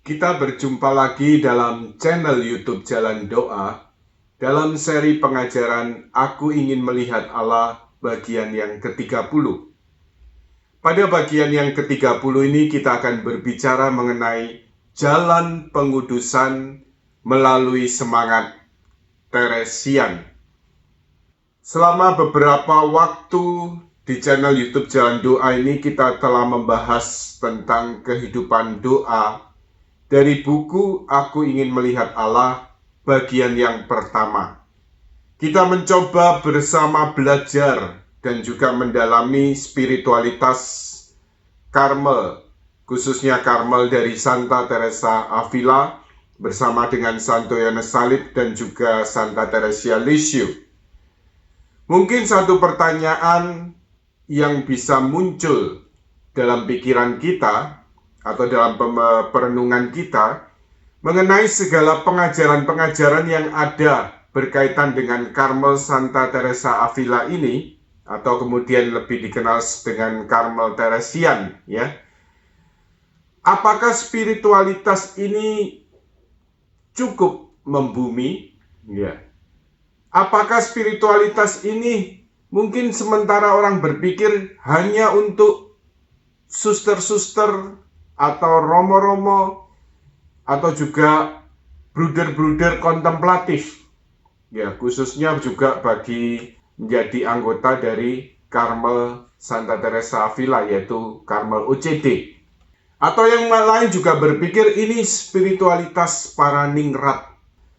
Kita berjumpa lagi dalam channel YouTube Jalan Doa dalam seri pengajaran Aku Ingin Melihat Allah bagian yang ke-30. Pada bagian yang ke-30 ini kita akan berbicara mengenai jalan pengudusan melalui semangat Teresian. Selama beberapa waktu di channel YouTube Jalan Doa ini kita telah membahas tentang kehidupan doa dari buku Aku Ingin Melihat Allah bagian yang pertama. Kita mencoba bersama belajar dan juga mendalami spiritualitas Karmel, khususnya Karmel dari Santa Teresa Avila bersama dengan Santo Yohanes Salib dan juga Santa Teresia Lisieux. Mungkin satu pertanyaan yang bisa muncul dalam pikiran kita atau dalam perenungan kita mengenai segala pengajaran-pengajaran yang ada berkaitan dengan Karmel Santa Teresa Avila ini, atau kemudian lebih dikenal dengan Karmel Teresian, ya. Apakah spiritualitas ini cukup membumi? Ya. Apakah spiritualitas ini mungkin sementara orang berpikir hanya untuk suster-suster atau romo-romo atau juga bruder-bruder kontemplatif, ya, khususnya juga bagi menjadi anggota dari Karmel Santa Teresa Avila, yaitu Karmel OCD. Atau yang lain juga berpikir ini spiritualitas para ningrat.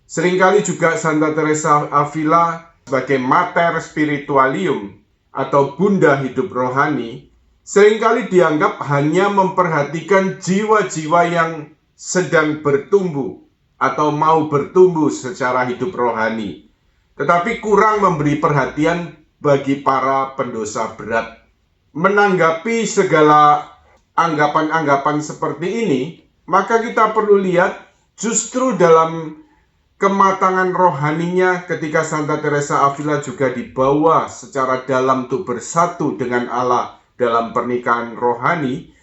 Seringkali juga Santa Teresa Avila sebagai mater spiritualium atau bunda hidup rohani seringkali dianggap hanya memperhatikan jiwa-jiwa yang sedang bertumbuh atau mau bertumbuh secara hidup rohani, tetapi kurang memberi perhatian bagi para pendosa berat. Menanggapi segala anggapan-anggapan seperti ini, maka kita perlu lihat justru dalam kematangan rohaninya ketika Santa Teresa Avila juga dibawa secara dalam untuk bersatu dengan Allah dalam pernikahan rohani,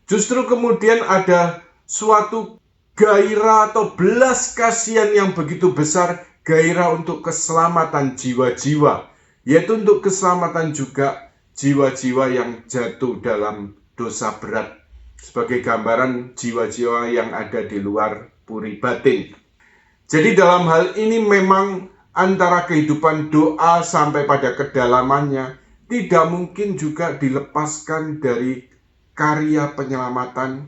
justru kemudian ada suatu gairah atau belas kasihan yang begitu besar, gairah untuk keselamatan jiwa-jiwa, yaitu untuk keselamatan juga jiwa-jiwa yang jatuh dalam dosa berat, sebagai gambaran jiwa-jiwa yang ada di luar puri batin. Jadi dalam hal ini memang antara kehidupan doa sampai pada kedalamannya tidak mungkin juga dilepaskan dari karya penyelamatan,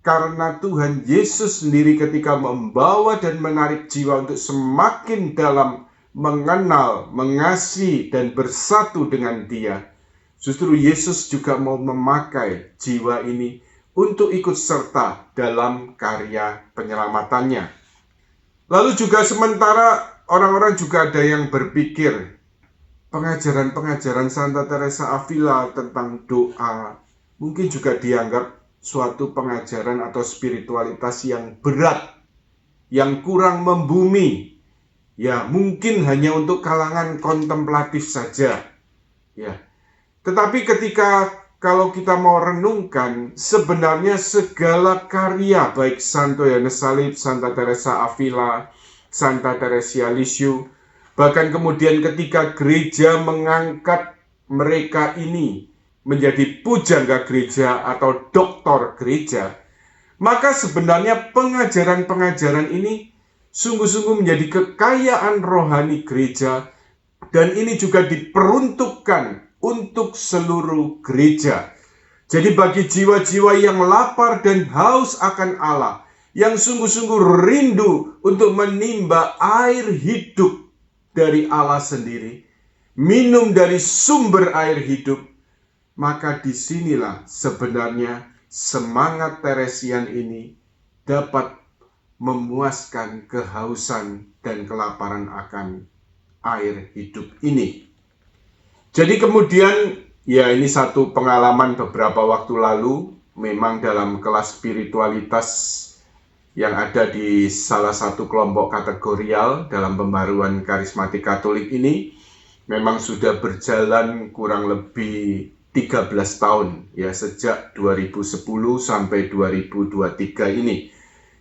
karena Tuhan Yesus sendiri ketika membawa dan menarik jiwa untuk semakin dalam mengenal, mengasihi, dan bersatu dengan Dia, justru Yesus juga mau memakai jiwa ini untuk ikut serta dalam karya penyelamatannya. Lalu juga sementara orang-orang juga ada yang berpikir pengajaran-pengajaran Santa Teresa Avila tentang doa mungkin juga dianggap suatu pengajaran atau spiritualitas yang berat, yang kurang membumi, ya mungkin hanya untuk kalangan kontemplatif saja, ya. Tetapi kalau kita mau renungkan, sebenarnya segala karya baik Santo Yohanes Salib, Santa Teresa Avila, Santa Teresia Lisieux, bahkan kemudian ketika gereja mengangkat mereka ini menjadi pujangga gereja atau doktor gereja, maka sebenarnya pengajaran-pengajaran ini sungguh-sungguh menjadi kekayaan rohani gereja, dan ini juga diperuntukkan untuk seluruh gereja. Jadi bagi jiwa-jiwa yang lapar dan haus akan Allah, yang sungguh-sungguh rindu untuk menimba air hidup dari Allah sendiri, minum dari sumber air hidup, maka disinilah sebenarnya semangat Teresian ini dapat memuaskan kehausan dan kelaparan akan air hidup ini. Jadi kemudian, ya ini satu pengalaman beberapa waktu lalu, memang dalam kelas spiritualitas yang ada di salah satu kelompok kategorial dalam pembaruan karismatik Katolik ini memang sudah berjalan kurang lebih 13 tahun, ya, sejak 2010 sampai 2023 ini.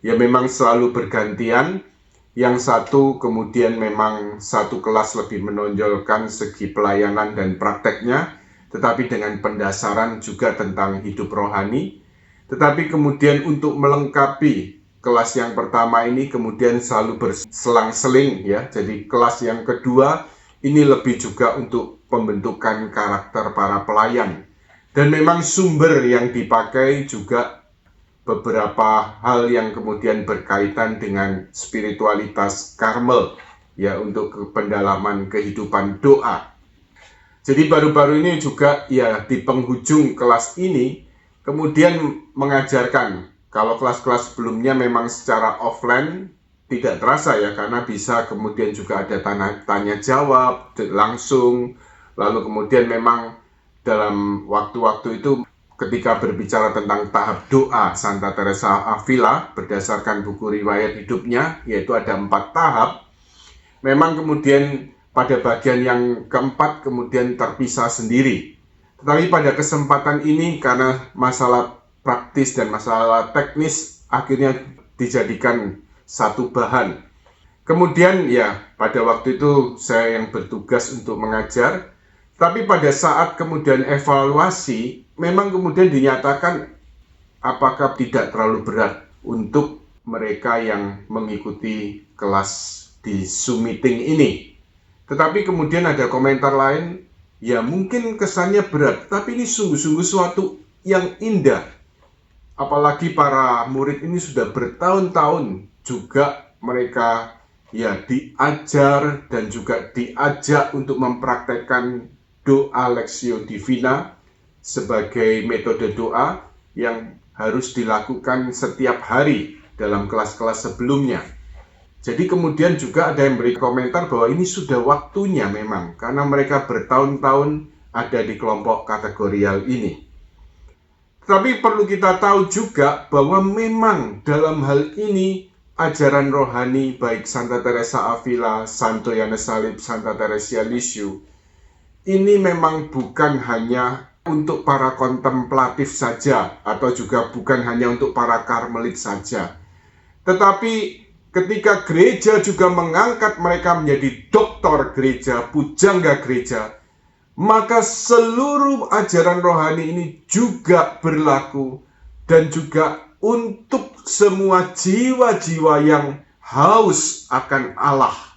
ya memang selalu bergantian. Yang satu kemudian memang satu kelas lebih menonjolkan segi pelayanan dan prakteknya, tetapi dengan pendasaran juga tentang hidup rohani. Tetapi kemudian untuk melengkapi kelas yang pertama ini kemudian selalu berselang-seling ya. Jadi kelas yang kedua ini lebih juga untuk pembentukan karakter para pelayan. Dan memang sumber yang dipakai juga beberapa hal yang kemudian berkaitan dengan spiritualitas Karmel ya, untuk pendalaman kehidupan doa. Jadi baru-baru ini juga ya di penghujung kelas ini kemudian mengajarkan, kalau kelas-kelas sebelumnya memang secara offline tidak terasa ya, karena bisa kemudian juga ada tanya jawab langsung, lalu kemudian memang dalam waktu-waktu itu ketika berbicara tentang tahap doa Santa Teresa Avila berdasarkan buku riwayat hidupnya, yaitu ada 4 tahap. Memang kemudian pada bagian yang keempat kemudian terpisah sendiri. Tetapi pada kesempatan ini karena masalah praktis dan masalah teknis akhirnya dijadikan satu bahan. Kemudian ya pada waktu itu saya yang bertugas untuk mengajar. Tapi pada saat kemudian evaluasi, memang kemudian dinyatakan apakah tidak terlalu berat untuk mereka yang mengikuti kelas di Zoom meeting ini. Tetapi kemudian ada komentar lain, ya mungkin kesannya berat, tapi ini sungguh-sungguh suatu yang indah. Apalagi para murid ini sudah bertahun-tahun juga mereka ya diajar dan juga diajak untuk mempraktekkan doa Lectio Divina sebagai metode doa yang harus dilakukan setiap hari dalam kelas-kelas sebelumnya. Jadi kemudian juga ada yang beri komentar bahwa ini sudah waktunya memang, karena mereka bertahun-tahun ada di kelompok kategorial ini. Tapi perlu kita tahu juga bahwa memang dalam hal ini ajaran rohani baik Santa Teresa Avila, Santo Yohanes Salib, Santa Teresia Lisieux ini memang bukan hanya untuk para kontemplatif saja, atau juga bukan hanya untuk para karmelit saja. Tetapi ketika gereja juga mengangkat mereka menjadi doktor gereja, pujangga gereja, maka seluruh ajaran rohani ini juga berlaku dan juga untuk semua jiwa-jiwa yang haus akan Allah.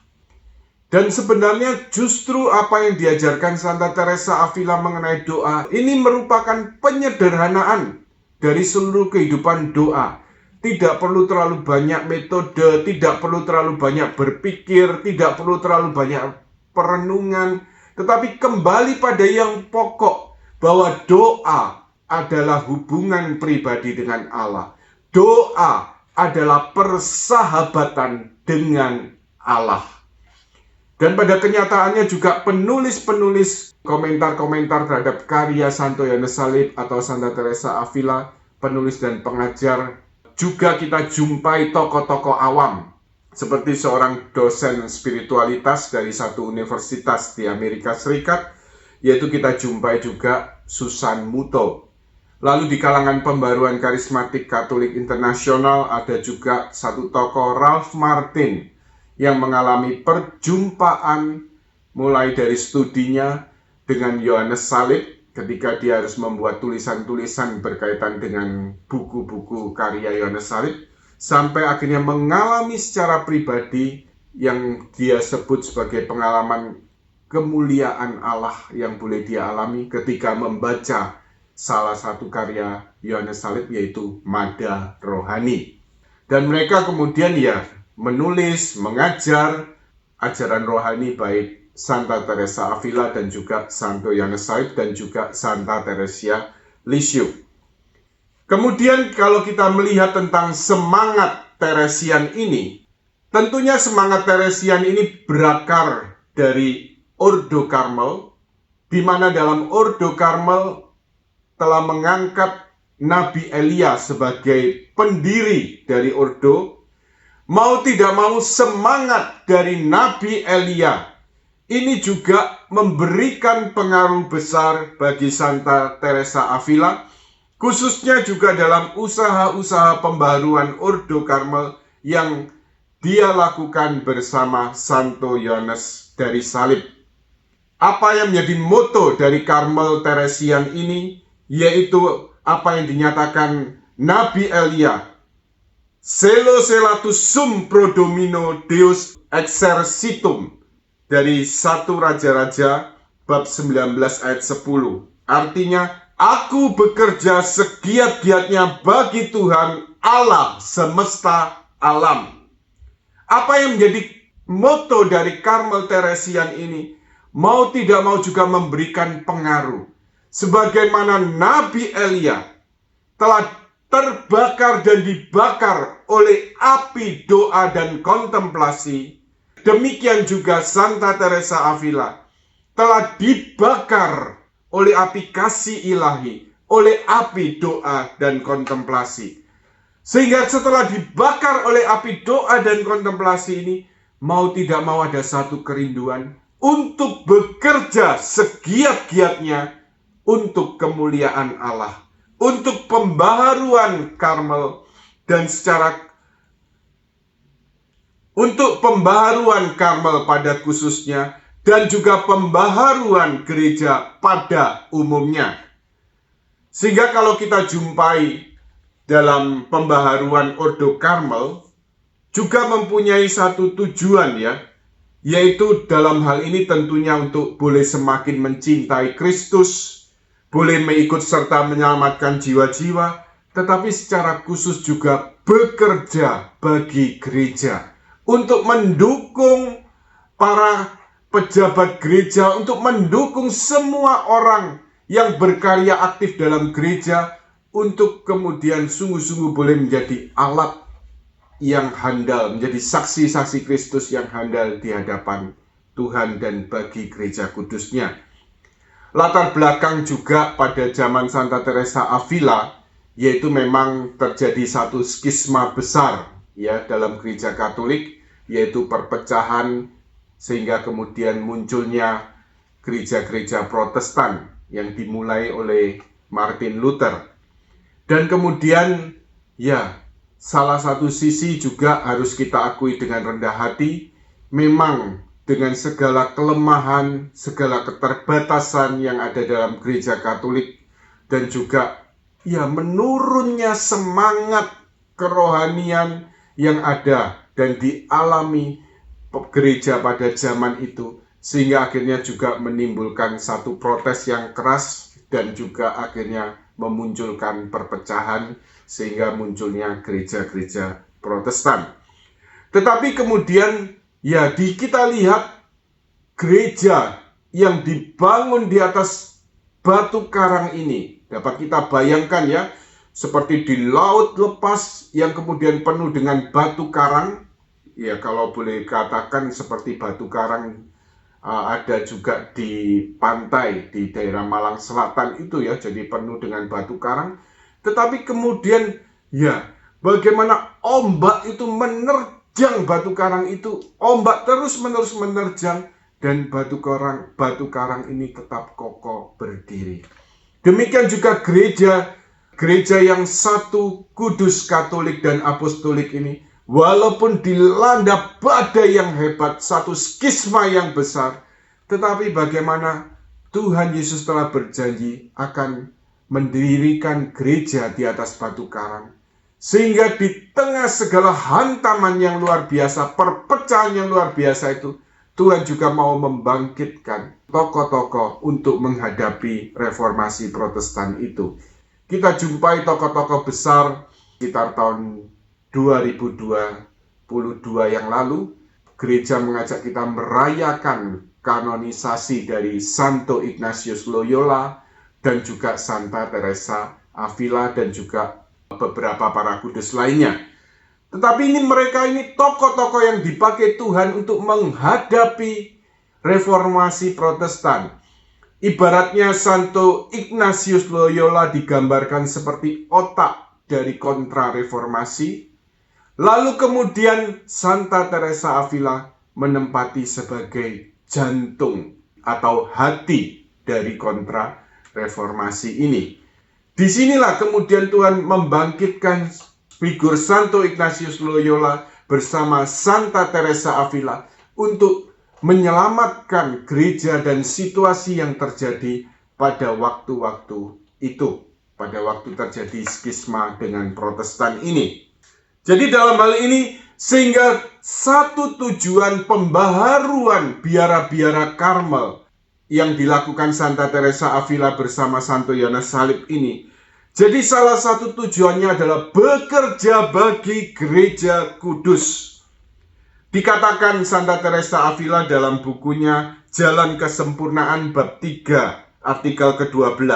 Dan sebenarnya justru apa yang diajarkan Santa Teresa Avila mengenai doa ini merupakan penyederhanaan dari seluruh kehidupan doa. Tidak perlu terlalu banyak metode, tidak perlu terlalu banyak berpikir, tidak perlu terlalu banyak perenungan, tetapi kembali pada yang pokok, bahwa doa adalah hubungan pribadi dengan Allah. Doa adalah persahabatan dengan Allah. Dan pada kenyataannya juga penulis-penulis komentar-komentar terhadap karya Santo Yohanes Salib atau Santa Teresa Avila, penulis dan pengajar, juga kita jumpai tokoh-tokoh awam, seperti seorang dosen spiritualitas dari satu universitas di Amerika Serikat, yaitu kita jumpai juga Susan Muto. Lalu di kalangan pembaruan karismatik Katolik internasional ada juga satu tokoh, Ralph Martin, yang mengalami perjumpaan mulai dari studinya dengan Yohanes Salib ketika dia harus membuat tulisan-tulisan berkaitan dengan buku-buku karya Yohanes Salib, sampai akhirnya mengalami secara pribadi yang dia sebut sebagai pengalaman kemuliaan Allah yang boleh dia alami ketika membaca salah satu karya Yohanes Salib, yaitu Mada Rohani. Dan mereka kemudian ya menulis, mengajar ajaran rohani baik Santa Teresa Avila dan juga Santo Yohanes Salib dan juga Santa Teresia Lisieux. Kemudian kalau kita melihat tentang semangat Teresian ini, tentunya semangat Teresian ini berakar dari Ordo Karmel, di mana dalam Ordo Karmel telah mengangkat Nabi Elia sebagai pendiri dari Ordo. Mau tidak mau semangat dari Nabi Elia ini juga memberikan pengaruh besar bagi Santa Teresa Avila, khususnya juga dalam usaha-usaha pembaharuan Ordo Karmel yang dia lakukan bersama Santo Yohanes dari Salib. Apa yang menjadi moto dari Karmel Teresian ini, yaitu apa yang dinyatakan Nabi Elia, Selo selatus sum pro domino Deus exercitum, dari 1 Raja-Raja bab 19 ayat 10. Artinya, aku bekerja segiat-giatnya bagi Tuhan Allah semesta alam. Apa yang menjadi moto dari Karmel Teresian ini, mau tidak mau juga memberikan pengaruh. Sebagaimana Nabi Elia telah terbakar dan dibakar oleh api doa dan kontemplasi, demikian juga Santa Teresa Avila telah dibakar oleh api kasih ilahi, oleh api doa dan kontemplasi. Sehingga setelah dibakar oleh api doa dan kontemplasi ini, mau tidak mau ada satu kerinduan untuk bekerja segiat-giatnya untuk kemuliaan Allah, untuk pembaharuan Karmel, dan untuk pembaharuan Karmel pada khususnya, dan juga pembaharuan gereja pada umumnya. Sehingga kalau kita jumpai dalam pembaharuan Ordo Karmel, juga mempunyai satu tujuan ya, yaitu dalam hal ini tentunya untuk boleh semakin mencintai Kristus, boleh mengikut serta menyelamatkan jiwa-jiwa, tetapi secara khusus juga bekerja bagi gereja, untuk mendukung para pejabat gereja, untuk mendukung semua orang yang berkarya aktif dalam gereja, untuk kemudian sungguh-sungguh boleh menjadi alat yang handal, menjadi saksi-saksi Kristus yang handal di hadapan Tuhan dan bagi gereja kudusnya. Latar belakang juga pada zaman Santa Teresa Avila, yaitu memang terjadi satu skisma besar ya dalam gereja Katolik, yaitu perpecahan, sehingga kemudian munculnya gereja-gereja Protestan yang dimulai oleh Martin Luther. Dan kemudian ya, salah satu sisi juga harus kita akui dengan rendah hati, memang dengan segala kelemahan, segala keterbatasan yang ada dalam gereja Katolik, dan juga ya menurunnya semangat kerohanian yang ada dan dialami gereja pada zaman itu, sehingga akhirnya juga menimbulkan satu protes yang keras dan juga akhirnya memunculkan perpecahan, sehingga munculnya gereja-gereja Protestan. Tetapi kemudian ya kita lihat gereja yang dibangun di atas batu karang ini, dapat kita bayangkan ya, seperti di laut lepas yang kemudian penuh dengan batu karang. Ya kalau boleh katakan seperti batu karang ada juga di pantai di daerah Malang Selatan itu ya, jadi penuh dengan batu karang. Tetapi kemudian ya, bagaimana ombak itu menerjang batu karang itu, ombak terus-menerus menerjang, dan batu karang ini tetap kokoh berdiri. Demikian juga gereja yang satu, kudus, Katolik dan Apostolik ini, walaupun dilanda badai yang hebat, satu skisma yang besar, tetapi bagaimana Tuhan Yesus telah berjanji akan mendirikan gereja di atas batu karang. Sehingga di tengah segala hantaman yang luar biasa, perpecahan yang luar biasa itu, Tuhan juga mau membangkitkan tokoh-tokoh untuk menghadapi reformasi Protestan itu. Kita jumpai tokoh-tokoh besar sekitar tahun 2022 yang lalu, gereja mengajak kita merayakan kanonisasi dari Santo Ignatius Loyola dan juga Santa Teresa Avila dan juga beberapa para kudus lainnya. Tetapi mereka ini tokoh-tokoh yang dipakai Tuhan untuk menghadapi reformasi Protestan. Ibaratnya Santo Ignatius Loyola digambarkan seperti otak dari kontra-reformasi. Lalu kemudian Santa Teresa Avila menempati sebagai jantung atau hati dari kontra-reformasi ini. Disinilah kemudian Tuhan membangkitkan figur Santo Ignatius Loyola bersama Santa Teresa Avila untuk menyelamatkan gereja dan situasi yang terjadi pada waktu-waktu itu, pada waktu terjadi skisma dengan Protestan ini. Jadi dalam hal ini, sehingga satu tujuan pembaharuan biara-biara Karmel yang dilakukan Santa Teresa Avila bersama Santo Yohanes Salib ini, jadi salah satu tujuannya adalah bekerja bagi gereja kudus. Dikatakan Santa Teresa Avila dalam bukunya Jalan Kesempurnaan bab 3 artikel ke-12,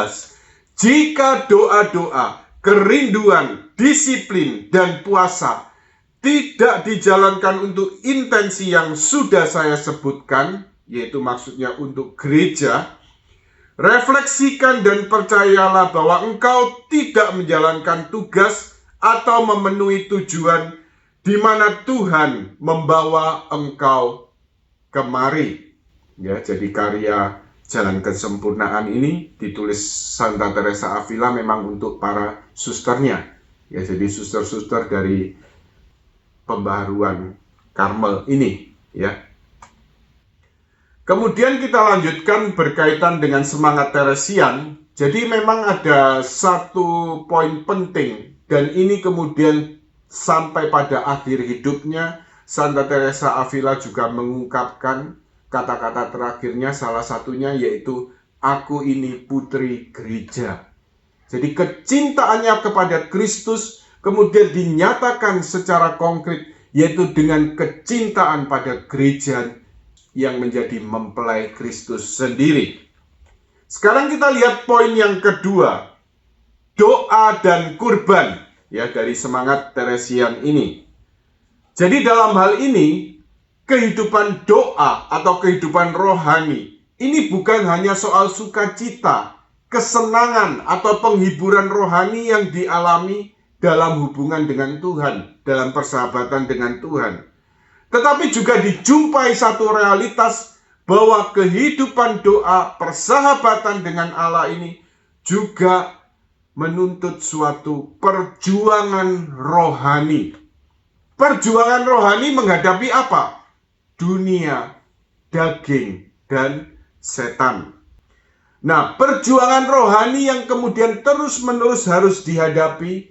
jika doa-doa, kerinduan, disiplin, dan puasa tidak dijalankan untuk intensi yang sudah saya sebutkan, yaitu maksudnya untuk gereja, refleksikan dan percayalah bahwa engkau tidak menjalankan tugas atau memenuhi tujuan di mana Tuhan membawa engkau kemari. Ya, jadi karya Jalan Kesempurnaan ini ditulis Santa Teresa Avila memang untuk para susternya. Ya, jadi suster-suster dari pembaharuan Karmel ini, ya. Kemudian kita lanjutkan berkaitan dengan semangat Teresian. Jadi memang ada satu poin penting, dan ini kemudian sampai pada akhir hidupnya Santa Teresa Avila juga mengungkapkan kata-kata terakhirnya, salah satunya yaitu aku ini putri gereja. Jadi kecintaannya kepada Kristus kemudian dinyatakan secara konkret, yaitu dengan kecintaan pada gereja yang menjadi mempelai Kristus sendiri. Sekarang kita lihat poin yang kedua, doa dan kurban, ya, dari semangat Teresian ini. Jadi dalam hal ini, kehidupan doa atau kehidupan rohani ini bukan hanya soal sukacita, kesenangan atau penghiburan rohani yang dialami dalam hubungan dengan Tuhan, dalam persahabatan dengan Tuhan. Tetapi juga dijumpai satu realitas bahwa kehidupan doa, persahabatan dengan Allah ini juga menuntut suatu perjuangan rohani. Perjuangan rohani menghadapi apa? Dunia, daging, dan setan. Nah, perjuangan rohani yang kemudian terus-menerus harus dihadapi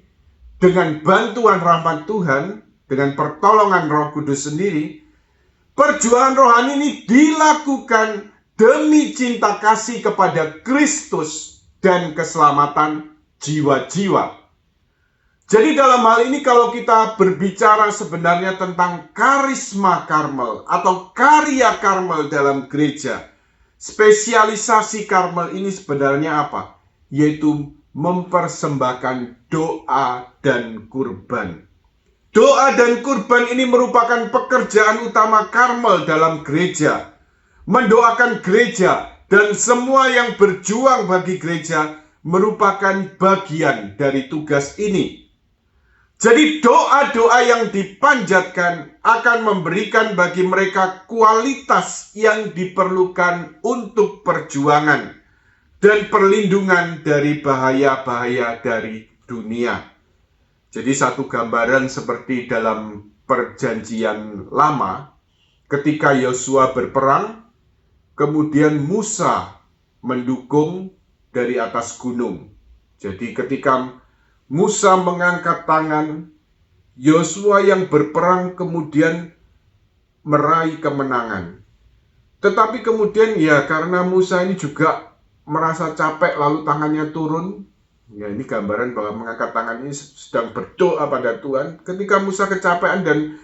dengan bantuan rahmat Tuhan, dengan pertolongan Roh Kudus sendiri. Perjuangan rohani ini dilakukan demi cinta kasih kepada Kristus dan keselamatan jiwa-jiwa. Jadi dalam hal ini kalau kita berbicara sebenarnya tentang karisma Karmel atau karya Karmel dalam gereja, spesialisasi Karmel ini sebenarnya apa? Yaitu mempersembahkan doa dan kurban. Doa dan kurban ini merupakan pekerjaan utama Karmel dalam gereja. Mendoakan gereja dan semua yang berjuang bagi gereja merupakan bagian dari tugas ini. Jadi doa-doa yang dipanjatkan akan memberikan bagi mereka kualitas yang diperlukan untuk perjuangan dan perlindungan dari bahaya-bahaya dari dunia. Jadi satu gambaran seperti dalam Perjanjian Lama, ketika Yosua berperang, kemudian Musa mendukung dari atas gunung. Jadi ketika Musa mengangkat tangan, Yosua yang berperang kemudian meraih kemenangan. Tetapi kemudian ya karena Musa ini juga merasa capek lalu tangannya turun. Ya ini gambaran bahwa mengangkat tangan ini sedang berdoa pada Tuhan. Ketika Musa kecapean dan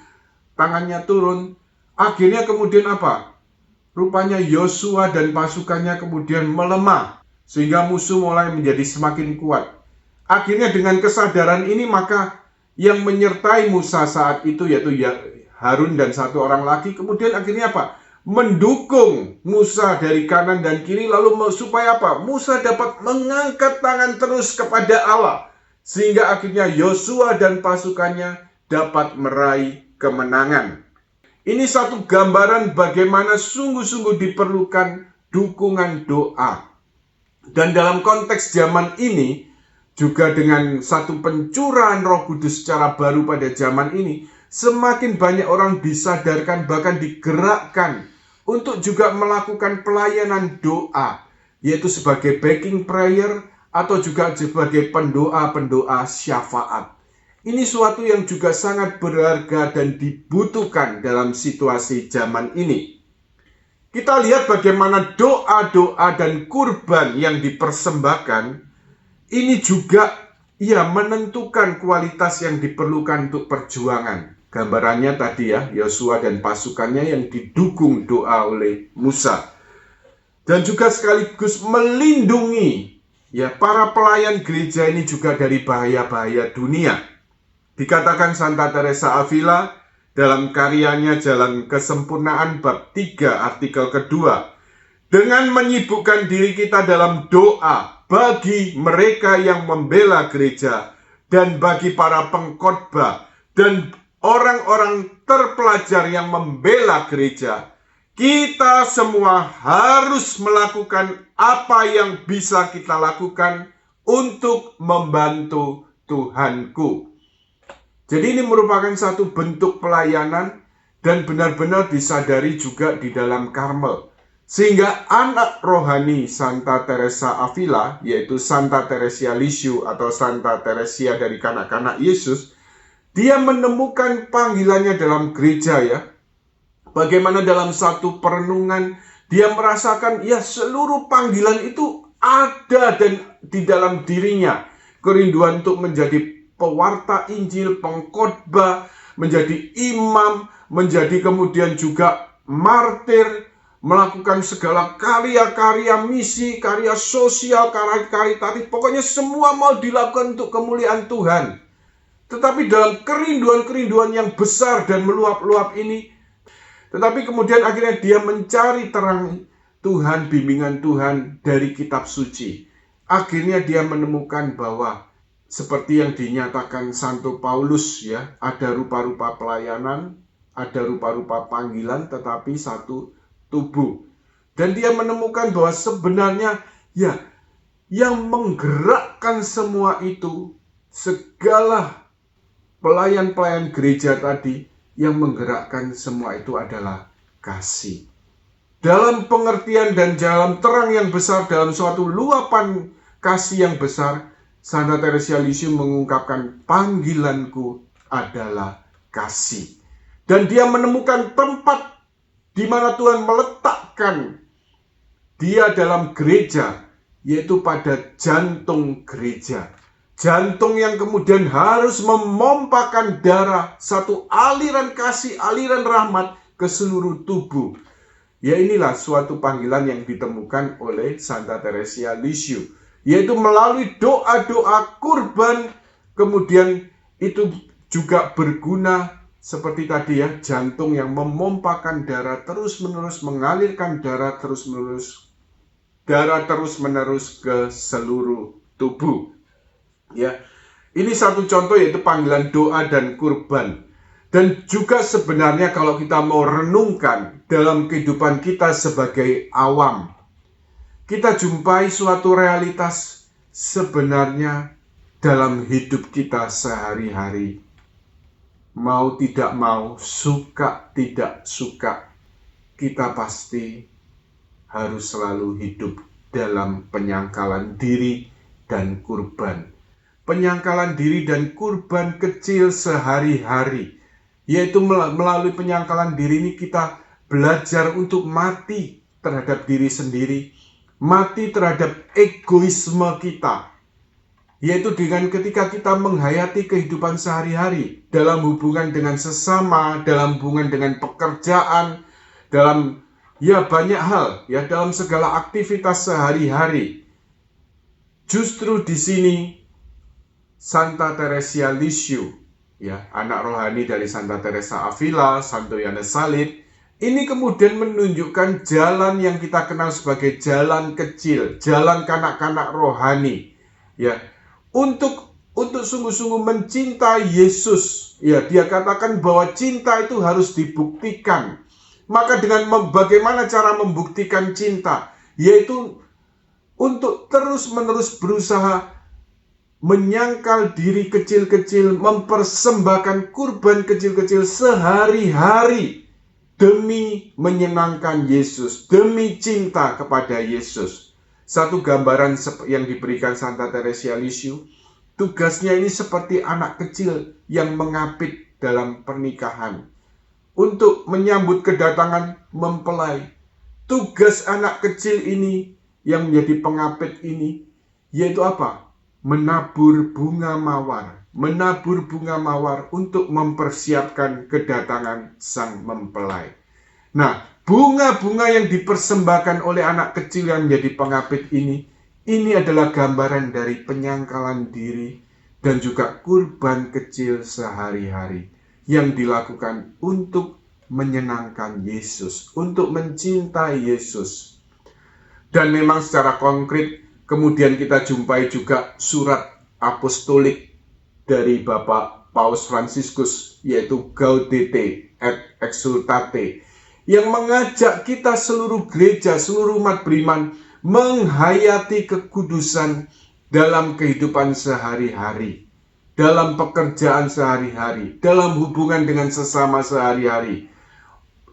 tangannya turun, akhirnya kemudian apa? Rupanya Yosua dan pasukannya kemudian melemah, sehingga musuh mulai menjadi semakin kuat. Akhirnya dengan kesadaran ini maka yang menyertai Musa saat itu yaitu Harun dan satu orang lagi kemudian akhirnya apa? Mendukung Musa dari kanan dan kiri, lalu supaya apa? Musa dapat mengangkat tangan terus kepada Allah, sehingga akhirnya Yosua dan pasukannya dapat meraih kemenangan. Ini satu gambaran bagaimana sungguh-sungguh diperlukan dukungan doa. Dan dalam konteks zaman ini, juga dengan satu pencurahan Roh Kudus secara baru pada zaman ini, semakin banyak orang disadarkan bahkan digerakkan untuk juga melakukan pelayanan doa, yaitu sebagai backing prayer atau juga sebagai pendoa-pendoa syafaat. Ini suatu yang juga sangat berharga dan dibutuhkan dalam situasi zaman ini. Kita lihat bagaimana doa-doa dan kurban yang dipersembahkan ini juga menentukan kualitas yang diperlukan untuk perjuangan. Gambarannya tadi Yosua dan pasukannya yang didukung doa oleh Musa. Dan juga sekaligus melindungi para pelayan gereja ini juga dari bahaya-bahaya dunia. Dikatakan Santa Teresa Avila dalam karyanya Jalan Kesempurnaan bab 3 artikel kedua, dengan menyibukkan diri kita dalam doa bagi mereka yang membela gereja dan bagi para pengkhotbah dan orang-orang terpelajar yang membela gereja, kita semua harus melakukan apa yang bisa kita lakukan untuk membantu Tuhanku. Jadi ini merupakan satu bentuk pelayanan dan benar-benar disadari juga di dalam Karmel. Sehingga anak rohani Santa Teresa Avila, yaitu Santa Teresia Lisieux atau Santa Teresia dari kanak-kanak Yesus, dia menemukan panggilannya dalam gereja Bagaimana dalam satu perenungan dia merasakan seluruh panggilan itu ada dan di dalam dirinya. Kerinduan untuk menjadi pewarta Injil, pengkhotbah, menjadi imam, menjadi kemudian juga martir, melakukan segala karya-karya misi, karya sosial, karya karitatif, pokoknya semua mau dilakukan untuk kemuliaan Tuhan. Tetapi dalam kerinduan-kerinduan yang besar dan meluap-luap ini, tetapi kemudian akhirnya dia mencari terang Tuhan, bimbingan Tuhan dari kitab suci. Akhirnya dia menemukan bahwa seperti yang dinyatakan Santo Paulus ada rupa-rupa pelayanan, ada rupa-rupa panggilan, tetapi satu tubuh. Dan dia menemukan bahwa sebenarnya yang menggerakkan semua itu, segala pelayan-pelayan gereja tadi, yang menggerakkan semua itu adalah kasih. Dalam pengertian dan dalam terang yang besar, dalam suatu luapan kasih yang besar, Santa Teresia Lisieux mengungkapkan panggilanku adalah kasih. Dan dia menemukan tempat di mana Tuhan meletakkan dia dalam gereja, yaitu pada jantung gereja. Jantung yang kemudian harus memompakan darah, satu aliran kasih, aliran rahmat ke seluruh tubuh. Inilah suatu panggilan yang ditemukan oleh Santa Teresia Lisieux, yaitu melalui doa-doa kurban, kemudian itu juga berguna seperti tadi jantung yang memompakan darah terus-menerus, mengalirkan darah terus-menerus ke seluruh tubuh. Ini satu contoh, yaitu panggilan doa dan kurban. Dan juga sebenarnya kalau kita mau renungkan dalam kehidupan kita sebagai awam, kita jumpai suatu realitas sebenarnya dalam hidup kita sehari-hari. Mau tidak mau, suka tidak suka, kita pasti harus selalu hidup dalam penyangkalan diri dan kurban. Penyangkalan diri dan kurban kecil sehari-hari, yaitu melalui penyangkalan diri ini kita belajar untuk mati terhadap diri sendiri, mati terhadap egoisme kita, yaitu dengan ketika kita menghayati kehidupan sehari-hari dalam hubungan dengan sesama, dalam hubungan dengan pekerjaan, dalam banyak hal, dalam segala aktivitas sehari-hari. Justru di sini Santa Teresia Lisieux, anak rohani dari Santa Teresa Avila, Santo Yohanes Salib, ini kemudian menunjukkan jalan yang kita kenal sebagai jalan kecil, jalan kanak-kanak rohani, untuk sungguh-sungguh mencintai Yesus. Dia katakan bahwa cinta itu harus dibuktikan. Maka dengan bagaimana cara membuktikan cinta, yaitu untuk terus-menerus berusaha menyangkal diri kecil-kecil, mempersembahkan kurban kecil-kecil sehari-hari demi menyenangkan Yesus, demi cinta kepada Yesus. Satu gambaran yang diberikan Santa Teresia Lisieux, tugasnya ini seperti anak kecil yang mengapit dalam pernikahan. Untuk menyambut kedatangan mempelai. Tugas anak kecil ini yang menjadi pengapit ini, yaitu apa? Menabur bunga mawar. Menabur bunga mawar untuk mempersiapkan kedatangan sang mempelai. Nah, bunga-bunga yang dipersembahkan oleh anak kecil yang menjadi pengapit ini adalah gambaran dari penyangkalan diri dan juga kurban kecil sehari-hari yang dilakukan untuk menyenangkan Yesus, untuk mencintai Yesus. Dan memang secara konkret, kemudian kita jumpai juga surat apostolik dari Bapak Paus Fransiskus, yaitu Gaudete et Exsultate, yang mengajak kita seluruh gereja, seluruh umat beriman, menghayati kekudusan dalam kehidupan sehari-hari, dalam pekerjaan sehari-hari, dalam hubungan dengan sesama sehari-hari.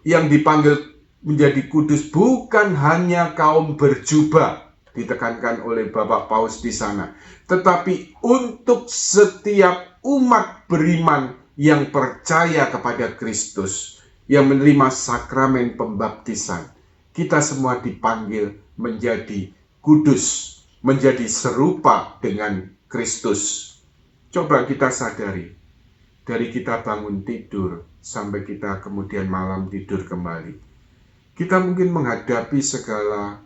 Yang dipanggil menjadi kudus bukan hanya kaum berjubah, ditekankan oleh Bapak Paus di sana, tetapi untuk setiap umat beriman yang percaya kepada Kristus, yang menerima sakramen pembaptisan. Kita semua dipanggil menjadi kudus, menjadi serupa dengan Kristus. Coba kita sadari, dari kita bangun tidur sampai kita kemudian malam tidur kembali. Kita mungkin menghadapi segala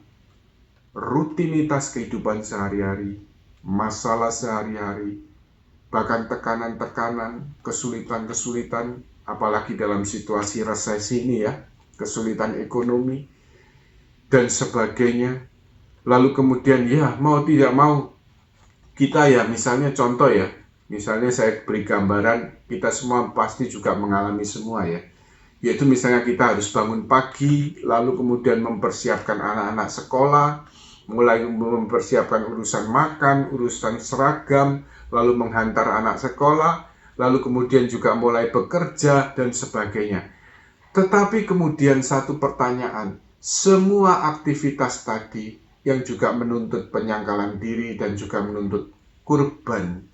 rutinitas kehidupan sehari-hari, masalah sehari-hari, bahkan tekanan-tekanan, kesulitan-kesulitan, apalagi dalam situasi resesi ini ya, kesulitan ekonomi, dan sebagainya. Lalu kemudian ya mau tidak mau, kita ya misalnya contoh ya, misalnya saya beri gambaran, kita semua pasti juga mengalami semua ya. Yaitu misalnya kita harus bangun pagi, lalu kemudian mempersiapkan anak-anak sekolah, mulai mempersiapkan urusan makan, urusan seragam, lalu menghantar anak sekolah, lalu kemudian juga mulai bekerja dan sebagainya. Tetapi kemudian satu pertanyaan, semua aktivitas tadi yang juga menuntut penyangkalan diri dan juga menuntut kurban,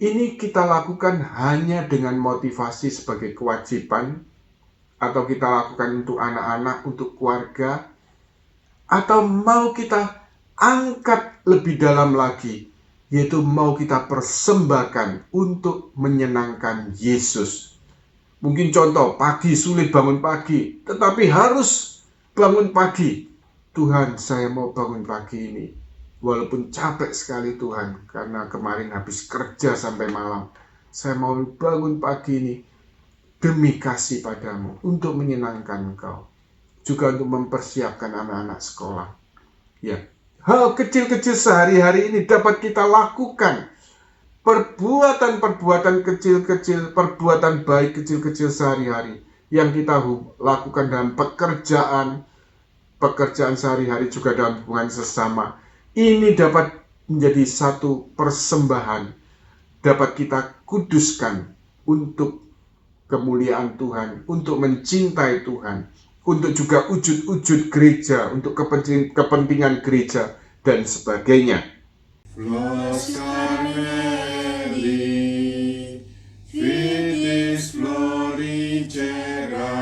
ini kita lakukan hanya dengan motivasi sebagai kewajiban, atau kita lakukan untuk anak-anak, untuk keluarga, atau mau kita angkat lebih dalam lagi, yaitu mau kita persembahkan untuk menyenangkan Yesus. Mungkin contoh, pagi sulit bangun pagi, tetapi harus bangun pagi. Tuhan, saya mau bangun pagi ini. Walaupun capek sekali Tuhan, karena kemarin habis kerja sampai malam. Saya mau bangun pagi ini demi kasih padamu, untuk menyenangkan Engkau. Juga untuk mempersiapkan anak-anak sekolah. Ya, hal kecil-kecil sehari-hari ini dapat kita lakukan. Perbuatan-perbuatan kecil-kecil, perbuatan baik kecil-kecil sehari-hari yang kita lakukan dalam pekerjaan sehari-hari, juga dalam hubungan sesama. Ini dapat menjadi satu persembahan, dapat kita kuduskan untuk kemuliaan Tuhan, untuk mencintai Tuhan, untuk juga wujud-wujud gereja, untuk kepentingan gereja, dan sebagainya. Flos Carmeli, Vitis florigera,